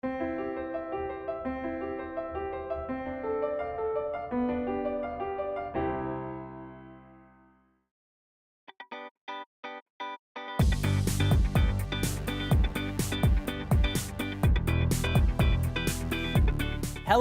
Hello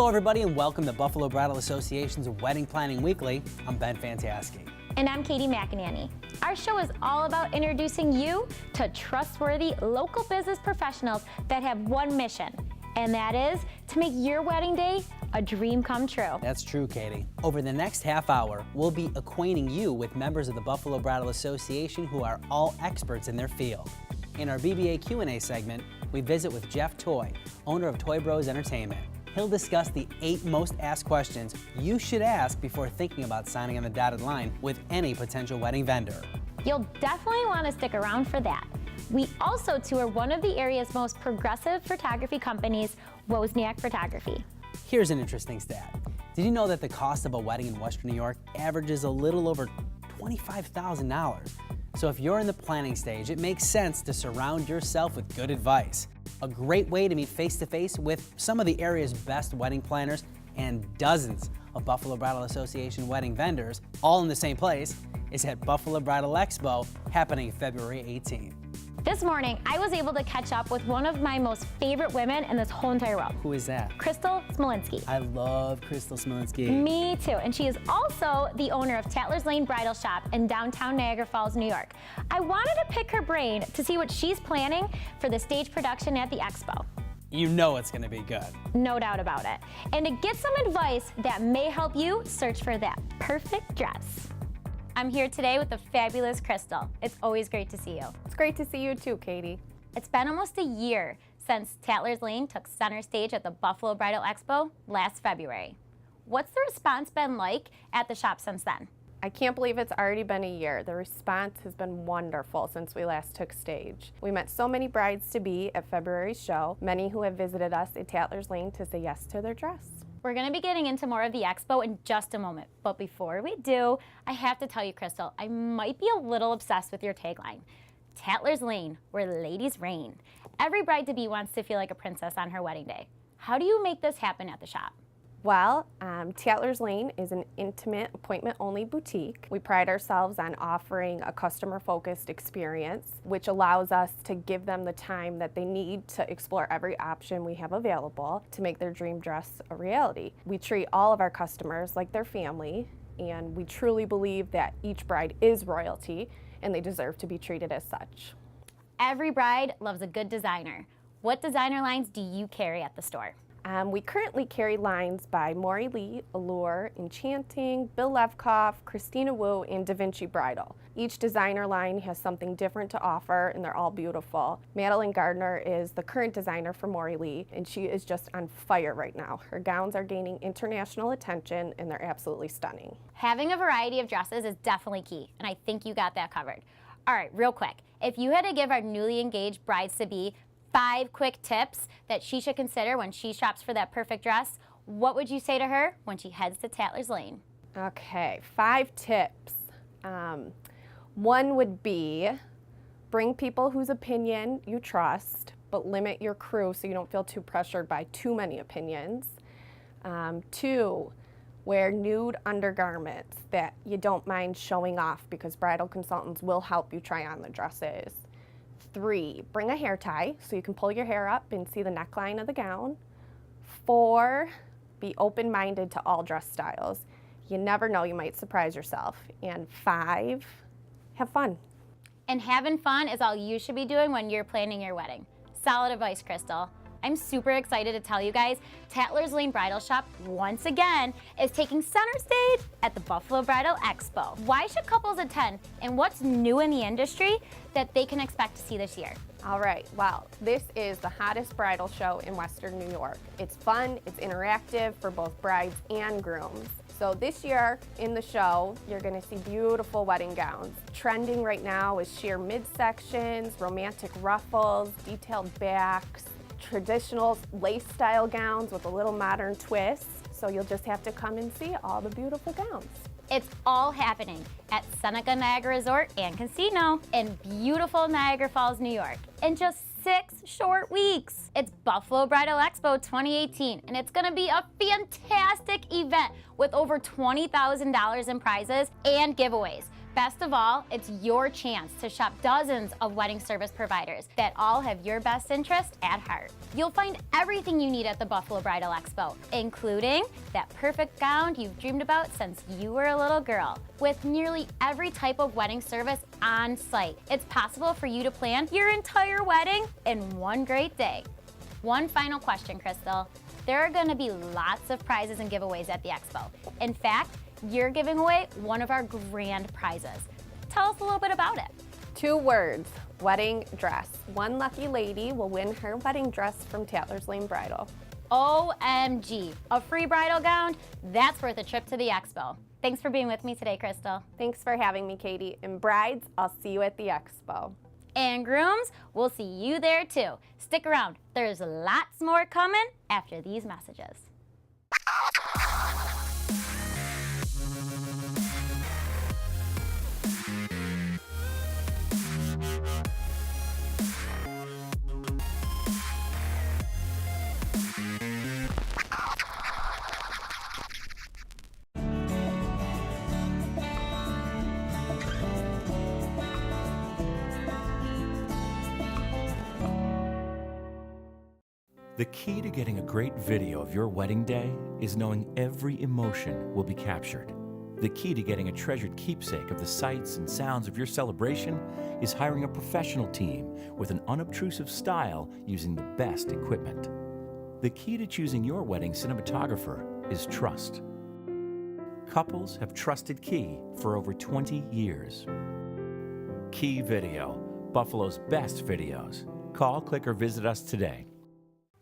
everybody and welcome to Buffalo Bridal Association's Wedding Planning Weekly. I'm Ben Fantaske. And I'm Katie McAnaney. Our show is all about introducing you to trustworthy local business professionals that have one mission, and that is to make your wedding day a dream come true. That's true, Katie. Over the next half hour, we'll be acquainting you with members of the Buffalo Bridal Association who are all experts in their field. In our BBA Q&A segment, we visit with Jeff Toy, owner of Toy Bros Entertainment. He'll discuss the 8 most asked questions you should ask before thinking about signing on the dotted line with any potential wedding vendor. You'll definitely want to stick around for that. We also tour one of the area's most progressive photography companies, Wozniak Photography. Here's an interesting stat. Did you know that the cost of a wedding in Western New York averages a little over $25,000? So if you're in the planning stage, it makes sense to surround yourself with good advice. A great way to meet face-to-face with some of the area's best wedding planners and dozens of Buffalo Bridal Association wedding vendors, all in the same place, is at Buffalo Bridal Expo, happening February 18th. This morning, I was able to catch up with one of my most favorite women in this whole entire world. Who is that? Crystal Smolinski. I love Crystal Smolinski. Me too, and she is also the owner of Tatler's Lane Bridal Shop in downtown Niagara Falls, New York. I wanted to pick her brain to see what she's planning for the stage production at the Expo. You know it's gonna be good. No doubt about it. And to get some advice that may help you search for that perfect dress. I'm here today with the fabulous Crystal. It's always great to see you. It's great to see you too, Katie. It's been almost a year since Tatler's Lane took center stage at the Buffalo Bridal Expo last February. What's the response been like at the shop since then? I can't believe it's already been a year. The response has been wonderful since we last took stage. We met so many brides-to-be at February's show, many who have visited us at Tatler's Lane to say yes to their dress. We're going to be getting into more of the expo in just a moment, but before we do, I have to tell you, Crystal, I might be a little obsessed with your tagline. Tatler's Lane, where ladies reign. Every bride-to-be wants to feel like a princess on her wedding day. How do you make this happen at the shop? Well, Tatler's Lane is an intimate, appointment-only boutique. We pride ourselves on offering a customer-focused experience, which allows us to give them the time that they need to explore every option we have available to make their dream dress a reality. We treat all of our customers like their family, and we truly believe that each bride is royalty, and they deserve to be treated as such. Every bride loves a good designer. What designer lines do you carry at the store? We currently carry lines by Maury Lee, Allure, Enchanting, Bill Levkoff, Christina Wu, and Da Vinci Bridal. Each designer line has something different to offer, and they're all beautiful. Madeline Gardner is the current designer for Maury Lee, and she is just on fire right now. Her gowns are gaining international attention, and they're absolutely stunning. Having a variety of dresses is definitely key, and I think you got that covered. All right, real quick, if you had to give our newly engaged brides-to-be 5 quick tips that she should consider when she shops for that perfect dress, what would you say to her when she heads to Tatler's Lane? Okay, 5 tips. One would be bring people whose opinion you trust, but limit your crew so you don't feel too pressured by too many opinions. 2, wear nude undergarments that you don't mind showing off because bridal consultants will help you try on the dresses. 3, bring a hair tie so you can pull your hair up and see the neckline of the gown. 4, be open-minded to all dress styles. You never know, you might surprise yourself. And 5, have fun. And having fun is all you should be doing when you're planning your wedding. Solid advice, Crystal. I'm super excited to tell you guys Tatler's Lane Bridal Shop, once again, is taking center stage at the Buffalo Bridal Expo. Why should couples attend, and what's new in the industry that they can expect to see this year? All right, well, this is the hottest bridal show in Western New York. It's fun, it's interactive for both brides and grooms. So this year in the show, you're gonna see beautiful wedding gowns. Trending right now is sheer midsections, romantic ruffles, detailed backs, traditional lace-style gowns with a little modern twist. So you'll just have to come and see all the beautiful gowns. It's all happening at Seneca Niagara Resort and Casino in beautiful Niagara Falls, New York. In just 6 short weeks. It's Buffalo Bridal Expo 2018, and it's gonna be a fantastic event with over $20,000 in prizes and giveaways. Best of all, it's your chance to shop dozens of wedding service providers that all have your best interest at heart. You'll find everything you need at the Buffalo Bridal Expo, including that perfect gown you've dreamed about since you were a little girl. With nearly every type of wedding service on site, it's possible for you to plan your entire wedding in one great day. One final question, Crystal. There are gonna be lots of prizes and giveaways at the expo. In fact, you're giving away one of our grand prizes. Tell us a little bit about it. 2 words, wedding dress. One lucky lady will win her wedding dress from Tatler's Lane Bridal. OMG, a free bridal gown? That's worth a trip to the expo. Thanks for being with me today, Crystal. Thanks for having me, Katie. And brides, I'll see you at the expo. And grooms, we'll see you there too. Stick around, there's lots more coming after these messages. The key to getting a great video of your wedding day is knowing every emotion will be captured. The key to getting a treasured keepsake of the sights and sounds of your celebration is hiring a professional team with an unobtrusive style using the best equipment. The key to choosing your wedding cinematographer is trust. Couples have trusted Key for over 20 years. Key Video, Buffalo's best videos. Call, click, or visit us today.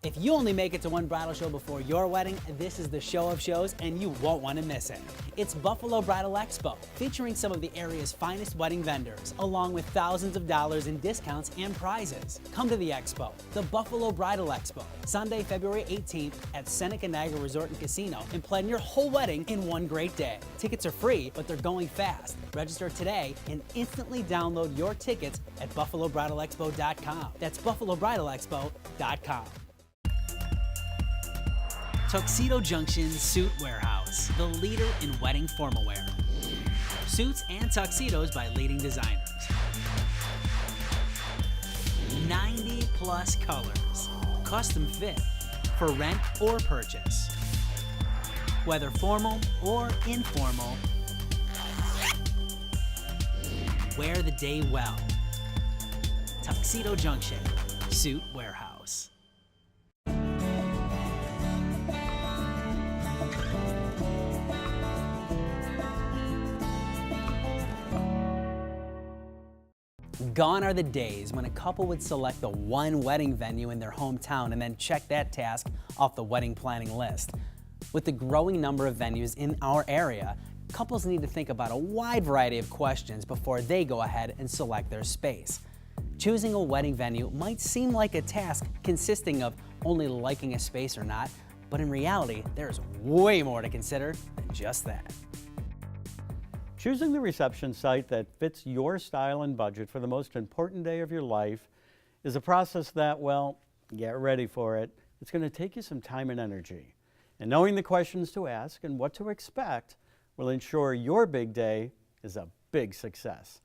If you only make it to one bridal show before your wedding, this is the show of shows and you won't want to miss it. It's Buffalo Bridal Expo, featuring some of the area's finest wedding vendors, along with thousands of dollars in discounts and prizes. Come to the expo, the Buffalo Bridal Expo, Sunday, February 18th at Seneca Niagara Resort and Casino, and plan your whole wedding in one great day. Tickets are free, but they're going fast. Register today and instantly download your tickets at buffalobridalexpo.com. That's buffalobridalexpo.com. Tuxedo Junction Suit Warehouse, the leader in wedding formal wear. Suits and tuxedos by leading designers. 90 plus colors, custom fit, for rent or purchase. Whether formal or informal, wear the day well. Tuxedo Junction Suit Warehouse. Gone are the days when a couple would select the one wedding venue in their hometown and then check that task off the wedding planning list. With the growing number of venues in our area, couples need to think about a wide variety of questions before they go ahead and select their space. Choosing a wedding venue might seem like a task consisting of only liking a space or not, but in reality, there's way more to consider than just that. Choosing the reception site that fits your style and budget for the most important day of your life is a process that, well, get ready for it. It's going to take you some time and energy. And knowing the questions to ask and what to expect will ensure your big day is a big success.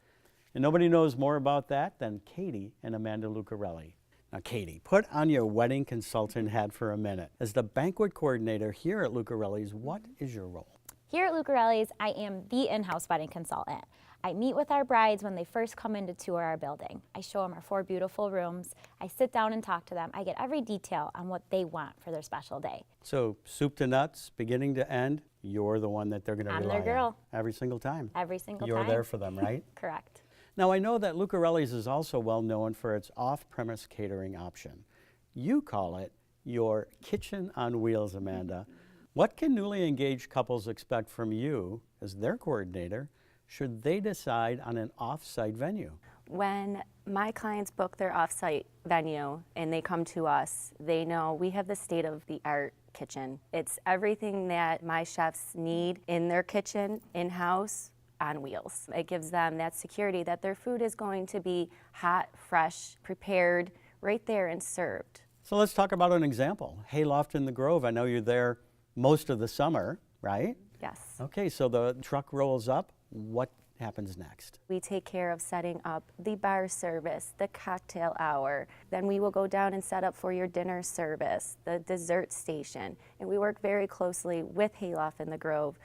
And nobody knows more about that than Katie and Amanda Lucarelli. Now, Katie, put on your wedding consultant hat for a minute. As the banquet coordinator here at Lucarelli's, what is your role? Here at Lucarelli's, I am the in-house wedding consultant. I meet with our brides when they first come in to tour our building. I show them our 4 beautiful rooms. I sit down and talk to them. I get every detail on what they want for their special day. So soup to nuts, beginning to end, you're the one that they're going to rely on. I'm their girl. Every single time. Every single time. You're there for them, right? Correct. Now, I know that Lucarelli's is also well known for its off-premise catering option. You call it your kitchen on wheels, Amanda. What can newly engaged couples expect from you as their coordinator should they decide on an off-site venue? When my clients book their off-site venue and they come to us, they know we have the state-of-the-art kitchen. It's everything that my chefs need in their kitchen, in-house, on wheels. It gives them that security that their food is going to be hot, fresh, prepared, right there and served. So let's talk about an example. Hayloft in the Grove, I know you're there most of the summer, right? Yes. Okay, so the truck rolls up. What happens next? We take care of setting up the bar service, the cocktail hour. Then we will go down and set up for your dinner service, the dessert station. And we work very closely with Hayloft in the Grove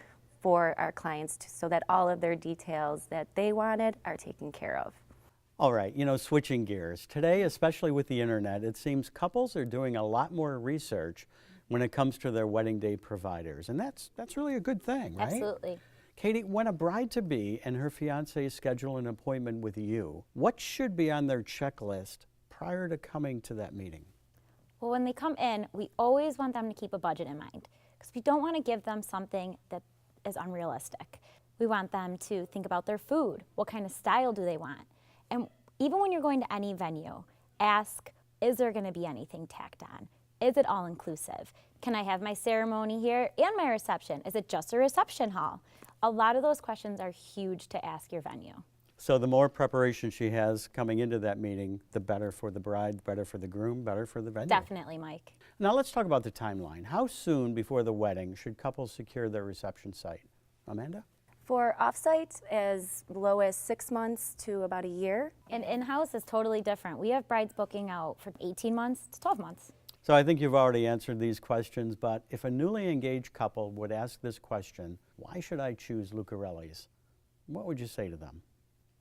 for our clients so that all of their details that they wanted are taken care of. All right, switching gears. Today, especially with the internet, it seems couples are doing a lot more research when it comes to their wedding day providers. And that's really a good thing, right? Absolutely. Katie, when a bride-to-be and her fiancé schedule an appointment with you, what should be on their checklist prior to coming to that meeting? Well, when they come in, we always want them to keep a budget in mind because we don't want to give them something that is unrealistic. We want them to think about their food. What kind of style do they want? And even when you're going to any venue, ask, is there going to be anything tacked on? Is it all inclusive? Can I have my ceremony here and my reception? Is it just a reception hall? A lot of those questions are huge to ask your venue. So the more preparation she has coming into that meeting, the better for the bride, better for the groom, better for the venue. Definitely, Mike. Now let's talk about the timeline. How soon before the wedding should couples secure their reception site? Amanda? For offsite, as low as 6 months to about a year. And in-house is totally different. We have brides booking out for 18 months to 12 months. So I think you've already answered these questions, but if a newly engaged couple would ask this question, why should I choose Lucarelli's? What would you say to them?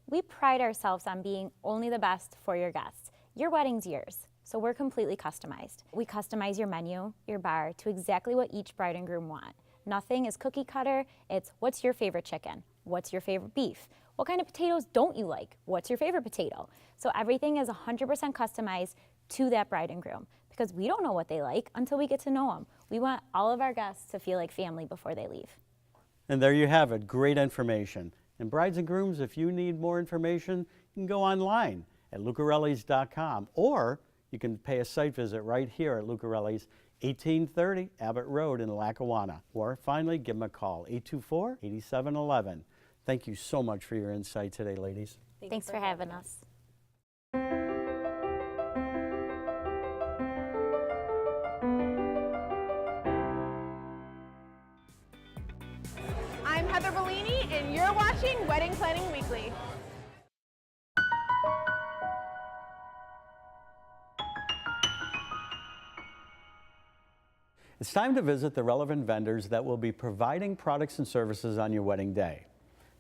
We pride ourselves on being only the best for your guests. Your wedding's yours, so we're completely customized. We customize your menu, your bar, to exactly what each bride and groom want. Nothing is cookie cutter. It's what's your favorite chicken? What's your favorite beef? What kind of potatoes don't you like? What's your favorite potato? So everything is 100% customized to that bride and groom because we don't know what they like until we get to know them. We want all of our guests to feel like family before they leave. And there you have it, great information. And brides and grooms, if you need more information, you can go online at lucarellis.com, or you can pay a site visit right here at Lucarelli's, 1830 Abbott Road in Lackawanna. Or finally, give them a call, 824-8711. Thank you so much for your insight today, ladies. Thanks for having us. I'm Heather Bellini, and you're watching Wedding Planning Weekly. It's time to visit the relevant vendors that will be providing products and services on your wedding day.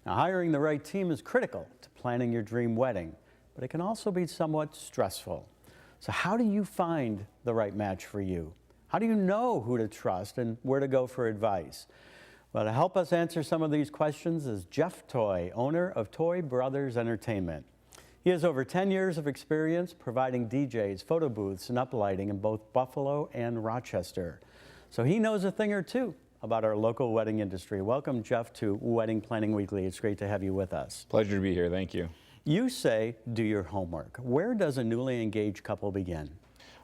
Now, hiring the right team is critical to planning your dream wedding, but it can also be somewhat stressful. So how do you find the right match for you? How do you know who to trust and where to go for advice? Well, to help us answer some of these questions is Jeff Toy, owner of Toy Brothers Entertainment. He has over 10 years of experience providing DJs, photo booths, and uplighting in both Buffalo and Rochester. So he knows a thing or two about our local wedding industry. Welcome, Jeff, to Wedding Planning Weekly. It's great to have you with us. Pleasure to be here. Thank you. You say do your homework. Where does a newly engaged couple begin?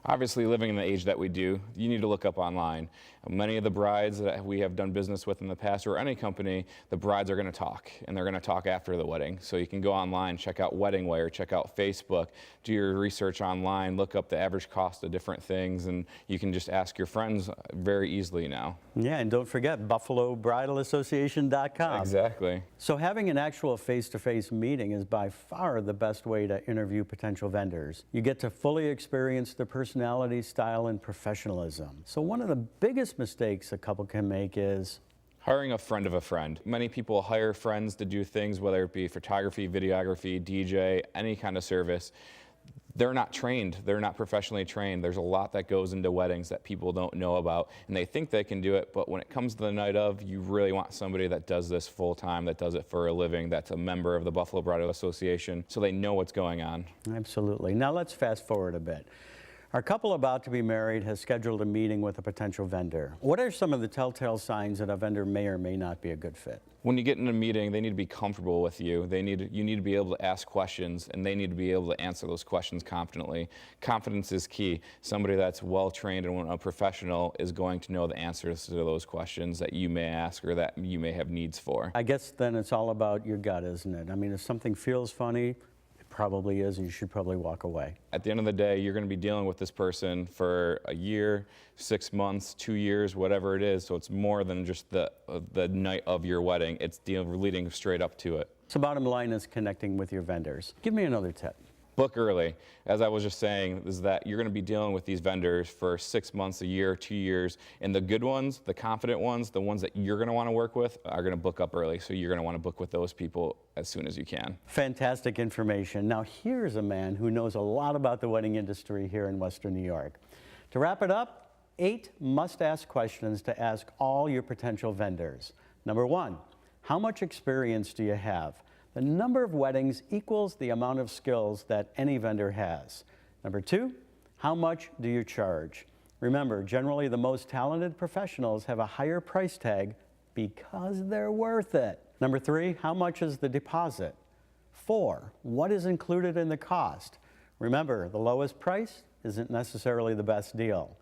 Obviously, living in the age that we do, you need to look up online. Many of the brides that we have done business with in the past, or any company, the brides are going to talk, and they're going to talk after the wedding. So you can go online, check out Wedding Wire, check out Facebook, do your research online, look up the average cost of different things, and you can just ask your friends very easily now. Yeah, and don't forget BuffaloBridalAssociation.com. Exactly. So having an actual face-to-face meeting is by far the best way to interview potential vendors. You get to fully experience their personality, style, and professionalism. So one of the biggest mistakes a couple can make is hiring a friend of a friend. Many people hire friends to do things, whether it be photography, videography, DJ, any kind of service. They're not trained, they're not professionally trained. There's a lot that goes into weddings that people don't know about, and they think they can do it, but when it comes to the night of, you really want somebody that does this full time, that does it for a living, that's a member of the Buffalo Bridal Association, so they know what's going on. Absolutely. Now let's fast forward a bit. Our couple about to be married has scheduled a meeting with a potential vendor. What are some of the telltale signs that a vendor may or may not be a good fit? When you get in a meeting, they need to be comfortable with you. You need to be able to ask questions, and they need to be able to answer those questions confidently. Confidence is key. Somebody that's well-trained and a professional is going to know the answers to those questions that you may ask or that you may have needs for. I guess then it's all about your gut, isn't it? I mean, if something feels funny, it probably is, and you should probably walk away. At the end of the day, you're going to be dealing with this person for a year, 6 months, 2 years, whatever it is. So it's more than just the night of your wedding. It's leading straight up to it. So bottom line is connecting with your vendors. Give me another tip. Book early. As I was just saying, is that you're going to be dealing with these vendors for 6 months, a year, 2 years, and the good ones, the confident ones, the ones that you're going to want to work with are going to book up early. So you're going to want to book with those people as soon as you can. Fantastic information. Now here's a man who knows a lot about the wedding industry here in Western New York. To wrap it up, 8 must-ask questions to ask all your potential vendors. Number 1, how much experience do you have? The number of weddings equals the amount of skills that any vendor has. Number 2, how much do you charge? Remember, generally the most talented professionals have a higher price tag because they're worth it. Number 3, how much is the deposit? 4, what is included in the cost? Remember, the lowest price isn't necessarily the best deal.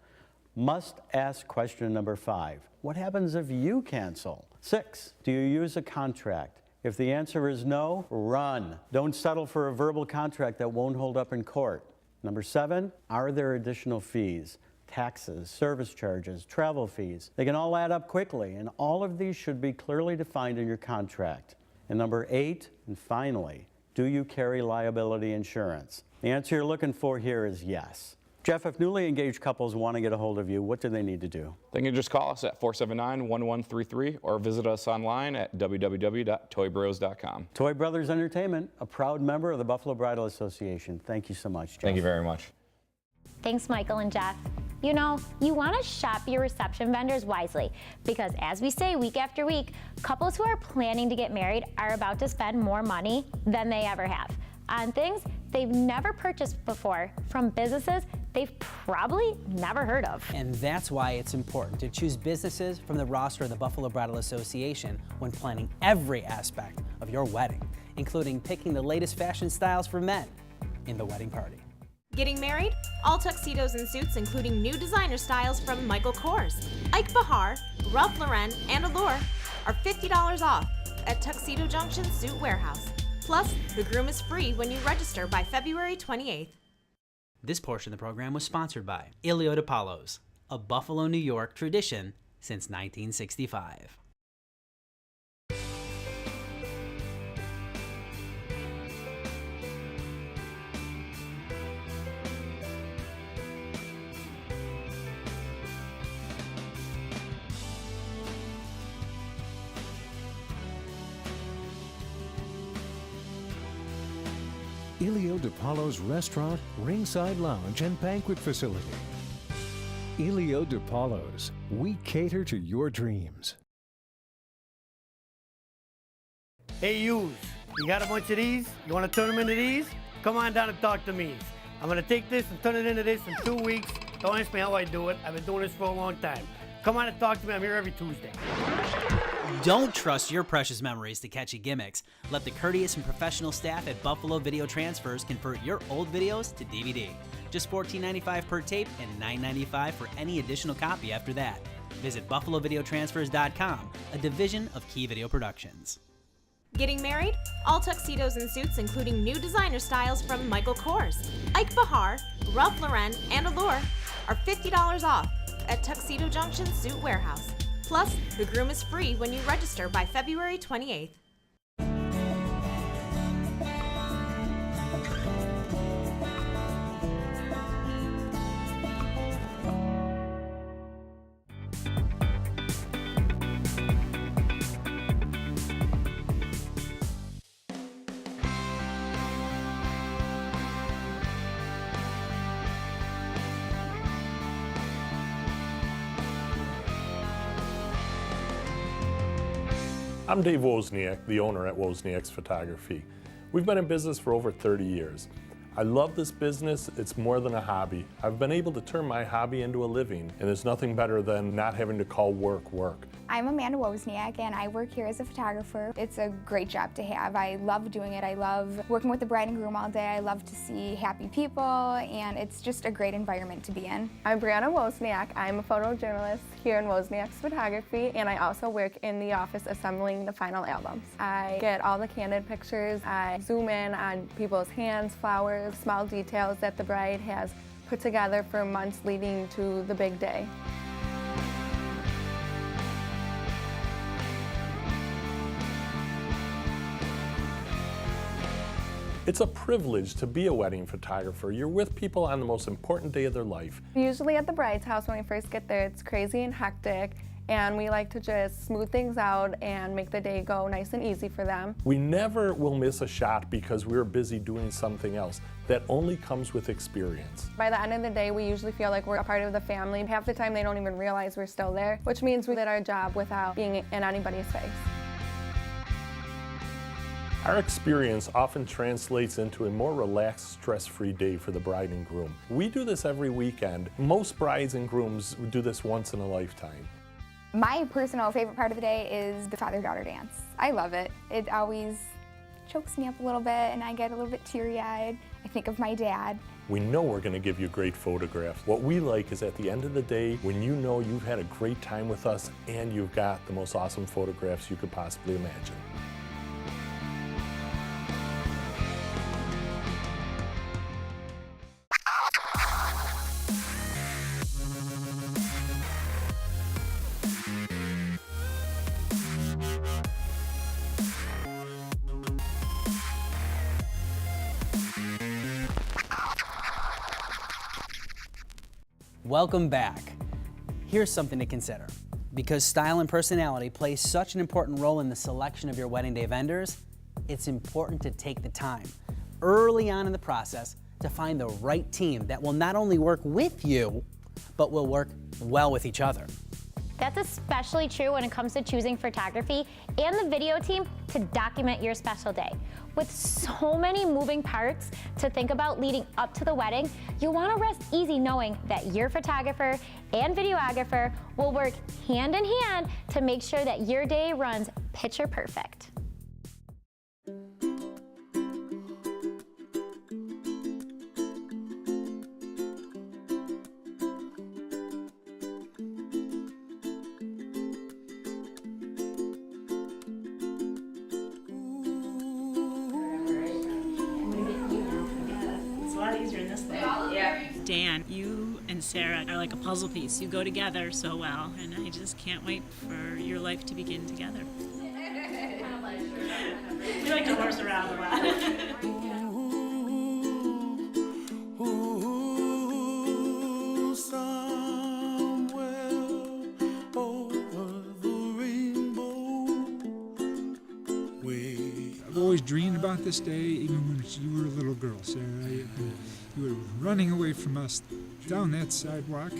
Must ask question number 5, what happens if you cancel? 6, do you use a contract? If the answer is no, run. Don't settle for a verbal contract that won't hold up in court. Number 7, are there additional fees? Taxes, service charges, travel fees. They can all add up quickly, and all of these should be clearly defined in your contract. And number 8, and finally, do you carry liability insurance? The answer you're looking for here is yes. Jeff, if newly engaged couples want to get a hold of you, what do they need to do? They can just call us at 479-1133 or visit us online at www.toybros.com. Toy Brothers Entertainment, a proud member of the Buffalo Bridal Association. Thank you so much, Jeff. Thank you very much. Thanks, Michael and Jeff. You know, you want to shop your reception vendors wisely because, as we say week after week, couples who are planning to get married are about to spend more money than they ever have on things they've never purchased before from businesses they've probably never heard of. And that's why it's important to choose businesses from the roster of the Buffalo Bridal Association when planning every aspect of your wedding, including picking the latest fashion styles for men in the wedding party. Getting married? All tuxedos and suits, including new designer styles from Michael Kors, Ike Bahar, Ralph Lauren, and Allure, are $50 off at Tuxedo Junction Suit Warehouse. Plus, the groom is free when you register by February 28th. This portion of the program was sponsored by Ilio de Palos, a Buffalo, New York tradition since 1965. Ilio de Palos Restaurant, Ringside Lounge, and Banquet Facility. Ilio de Palos, we cater to your dreams. Hey, you got a bunch of these? You want to turn them into these? Come on down and talk to me. I'm going to take this and turn it into this in 2 weeks. Don't ask me how I do it. I've been doing this for a long time. Come on and talk to me. I'm here every Tuesday. Don't trust your precious memories to catchy gimmicks. Let the courteous and professional staff at Buffalo Video Transfers convert your old videos to DVD. Just $14.95 per tape and $9.95 for any additional copy after that. Visit BuffaloVideoTransfers.com, a division of Key Video Productions. Getting married? All tuxedos and suits, including new designer styles from Michael Kors, Ike Bahar, Ralph Lauren, and Allure, are $50 off at Tuxedo Junction Suit Warehouse. Plus, the groom is free when you register by February 28th. I'm Dave Wozniak, the owner at Wozniak's Photography. We've been in business for over 30 years. I love this business. It's more than a hobby. I've been able to turn my hobby into a living, and there's nothing better than not having to call work work. I'm Amanda Wozniak, and I work here as a photographer. It's a great job to have. I love doing it. I love working with the bride and groom all day. I love to see happy people, and it's just a great environment to be in. I'm Brianna Wozniak. I'm a photojournalist here in Wozniak's Photography, and I also work in the office assembling the final albums. I get all the candid pictures. I zoom in on people's hands, flowers, small details that the bride has put together for months leading to the big day. It's a privilege to be a wedding photographer. You're with people on the most important day of their life. Usually at the bride's house when we first get there, it's crazy and hectic, and we like to just smooth things out and make the day go nice and easy for them. We never will miss a shot because we're busy doing something else. That only comes with experience. By the end of the day, we usually feel like we're a part of the family. Half the time they don't even realize we're still there, which means we did our job without being in anybody's face. Our experience often translates into a more relaxed, stress-free day for the bride and groom. We do this every weekend. Most brides and grooms do this once in a lifetime. My personal favorite part of the day is the father-daughter dance. I love it. It always chokes me up a little bit, and I get a little bit teary-eyed. I think of my dad. We know we're going to give you great photographs. What we like is at the end of the day, when you know you've had a great time with us and you've got the most awesome photographs you could possibly imagine. Welcome back. Here's something to consider. Because style and personality play such an important role in the selection of your wedding day vendors, it's important to take the time early on in the process to find the right team that will not only work with you, but will work well with each other. That's especially true when it comes to choosing photography and the video team to document your special day. With so many moving parts to think about leading up to the wedding, you'll want to rest easy knowing that your photographer and videographer will work hand in hand to make sure that your day runs picture perfect. Dan, you and Sarah are like a puzzle piece. You go together so well, and I just can't wait for your life to begin together. We like to horse around a lot. I've always dreamed about this day, even when you were a little girl, Sarah. You were running away from us down that sidewalk.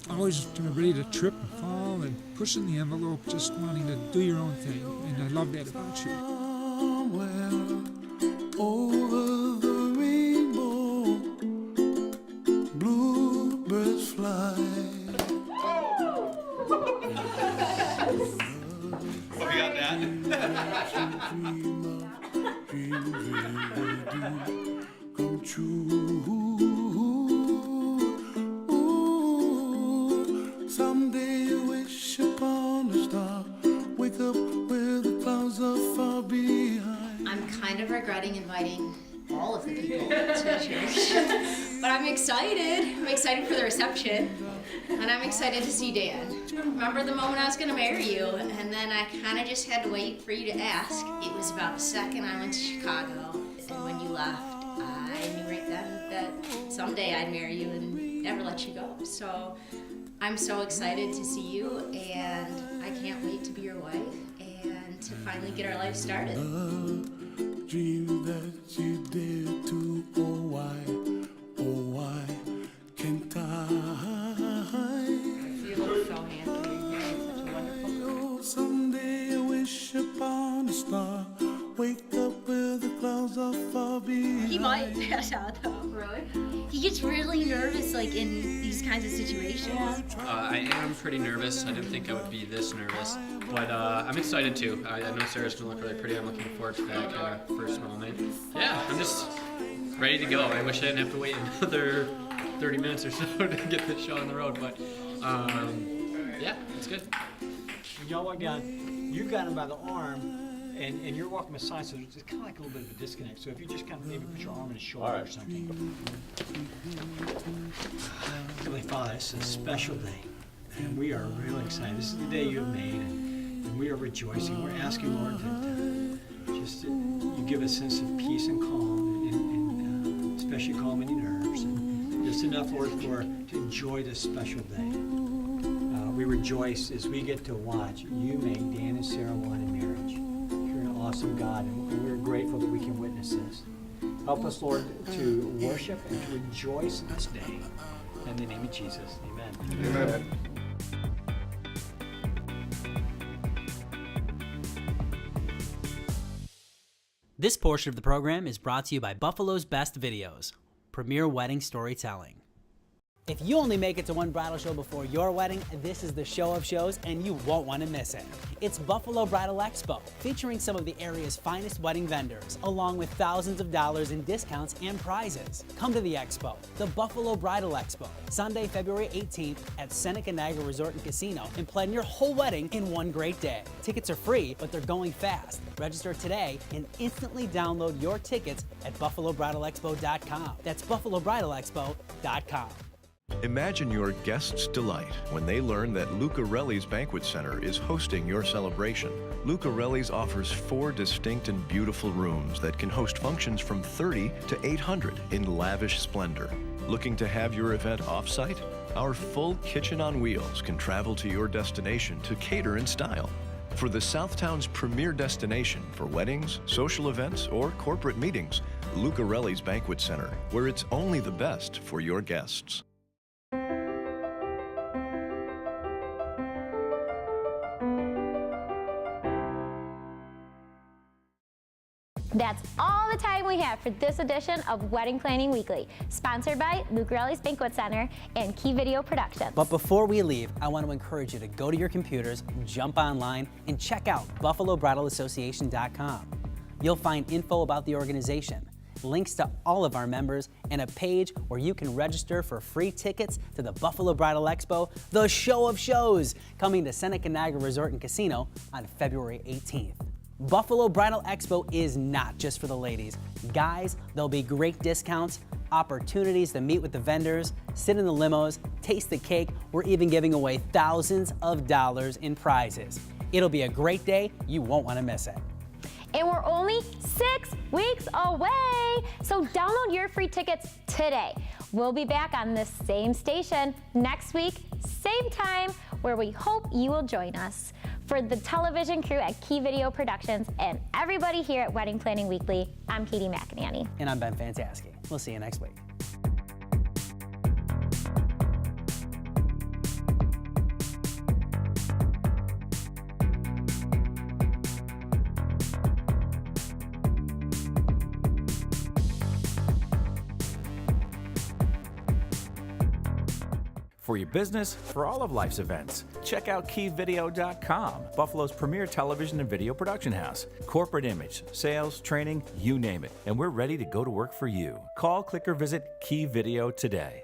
Always ready to trip and fall and pushing the envelope, just wanting to do your own thing. And I love that about you. Over the rainbow, bluebirds fly. Oh, you got that? Come true. Someday wish upon a star. Wake up where the clouds are far behind. I'm kind of regretting inviting all of the people to church, but I'm excited. I'm excited for the reception, and I'm excited to see Dan. Remember the moment I was gonna marry you, and then I kind of just had to wait for you to ask. It was about the second I went to Chicago, and when you left, I knew right then that someday I'd marry you and never let you go. So I'm so excited to see you, and I can't wait to be your wife and to finally get our life started. Dream that you dare to, oh why can't I? You look so handsome. You're such a wonderful girl. Someday I wish upon a star tell though. Really? He gets really nervous like in these kinds of situations. I am pretty nervous. I didn't think I would be this nervous, but I'm excited too. I know Sarah's gonna look really pretty. I'm looking forward to that kind of first moment. Yeah, I'm just ready to go. I wish I didn't have to wait another 30 minutes or so to get this show on the road, but yeah, it's good. Y'all walk down, you've got him by the arm, and you're walking beside, so it's kind of like a little bit of a disconnect. So if you just kind of maybe put your arm on his shoulder or something. Heavenly Father, this is a special day, and we are really excited. This is the day you have made, and we are rejoicing. We're asking, Lord, that just you give us a sense of peace and calm, and especially calm any nerves, and just enough, Lord, to enjoy this special day. We rejoice as we get to watch you make Dan and Sarah one in marriage. You're an awesome God, and we're grateful that we can witness this. Help us, Lord, to worship and to rejoice in this day. In the name of Jesus, amen. Amen. This portion of the program is brought to you by Buffalo's Best Videos, premier wedding storytelling. If you only make it to one bridal show before your wedding, this is the show of shows and you won't want to miss it. It's Buffalo Bridal Expo, featuring some of the area's finest wedding vendors, along with thousands of dollars in discounts and prizes. Come to the expo, the Buffalo Bridal Expo, Sunday, February 18th at Seneca Niagara Resort and Casino, and plan your whole wedding in one great day. Tickets are free, but they're going fast. Register today and instantly download your tickets at buffalobridalexpo.com. That's buffalobridalexpo.com. Imagine your guests' delight when they learn that Lucarelli's Banquet Center is hosting your celebration. Lucarelli's offers 4 distinct and beautiful rooms that can host functions from 30 to 800 in lavish splendor. Looking to have your event off-site? Our full kitchen on wheels can travel to your destination to cater in style. For the Southtown's premier destination for weddings, social events, or corporate meetings, Lucarelli's Banquet Center, where it's only the best for your guests. That's all the time we have for this edition of Wedding Planning Weekly, sponsored by Lucarelli's Banquet Center and Key Video Productions. But before we leave, I want to encourage you to go to your computers, jump online, and check out BuffaloBridalAssociation.com. You'll find info about the organization, links to all of our members, and a page where you can register for free tickets to the Buffalo Bridal Expo, the show of shows, coming to Seneca Niagara Resort and Casino on February 18th. Buffalo Bridal Expo is not just for the ladies. Guys, there'll be great discounts, opportunities to meet with the vendors, sit in the limos, taste the cake. We're even giving away thousands of dollars in prizes. It'll be a great day. You won't want to miss it. And we're only 6 weeks away, so download your free tickets today. We'll be back on this same station next week, same time, where we hope you will join us. For the television crew at Key Video Productions and everybody here at Wedding Planning Weekly, I'm Katie McAnaney. And I'm Ben Fantaske. We'll see you next week. For your business, for all of life's events, check out keyvideo.com, Buffalo's premier television and video production house. Corporate image, sales, training, you name it. And we're ready to go to work for you. Call, click, or visit Key Video today.